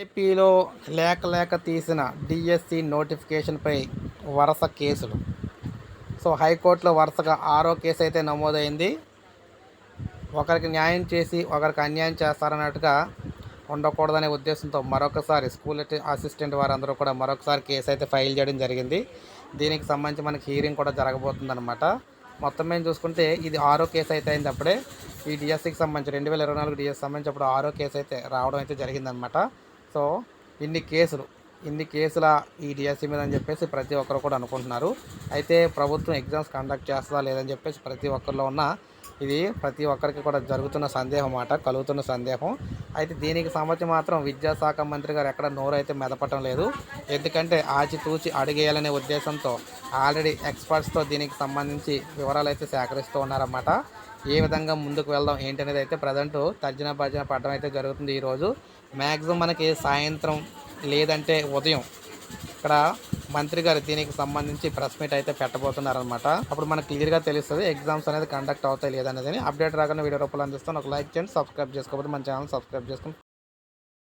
ఏపీలో లేక తీసిన డిఎస్సి నోటిఫికేషన్పై వరుస కేసులు. హైకోర్టులో వరుసగా 6వ కేసు అయితే నమోదైంది. ఒకరికి న్యాయం చేసి ఒకరికి అన్యాయం చేస్తారన్నట్టుగా ఉండకూడదనే ఉద్దేశంతో మరొకసారి స్కూల్ అసిస్టెంట్ వారందరూ కూడా మరొకసారి కేసు అయితే ఫైల్ చేయడం జరిగింది. దీనికి సంబంధించి మనకి హీరింగ్ కూడా జరగబోతుందన్నమాట. మొత్తం మేము చూసుకుంటే ఇది 6వ కేసు అయితే అయింది. అప్పుడే ఈ డిఎస్సికి సంబంధించి 2024 డిఎస్సి సంబంధించి అప్పుడు 6వ కేసు అయితే రావడం అయితే జరిగిందనమాట. సో ఇన్ని కేసుల ఈ డిఎస్సి మీద అని చెప్పేసి ప్రతి ఒక్కరు కూడా అనుకుంటున్నారు. అయితే ప్రభుత్వం ఎగ్జామ్స్ కండక్ట్ చేస్తుందా లేదని చెప్పేసి ప్రతి ఒక్కరిలో ఉన్న ఇది ప్రతి ఒక్కరికి కూడా జరుగుతున్న సందేహం కలుగుతున్న సందేహం. అయితే దీనికి సంబంధించి మాత్రం విద్యాశాఖ మంత్రి గారు ఎక్కడ నోరు అయితే మెదపటం లేదు. ఎందుకంటే ఆచితూచి అడిగేయాలనే ఉద్దేశంతో ఆల్రెడీ ఎక్స్పర్ట్స్తో దీనికి సంబంధించి వివరాలు అయితే సేకరిస్తూ ఉన్నారన్నమాట. ఏ విధంగా ముందుకు వెళ్దాం ఏంటనేది అయితే ప్రజెంట్ తర్జన భర్జన పడడం అయితే జరుగుతుంది. ఈరోజు మ్యాక్సిమం మనకి సాయంత్రం లేదంటే ఉదయం ఇక్కడ మంత్రి గారు దీనికి సంబంధించి ప్రెస్ మీట్ అయితే పెట్టబోతున్నారనమాట. అప్పుడు మనకు క్లియర్గా తెలుస్తుంది ఎగ్జామ్స్ అనేది కండక్ట్ అవుతాయి లేదనేది. అప్డేట్ రాగానే వీడియో రూపంలో అందిస్తాను. ఒక లైక్ చేయండి, సబ్స్క్రైబ్ చేసుకోకపోతే మన ఛానల్ సబ్స్క్రైబ్ చేసుకుని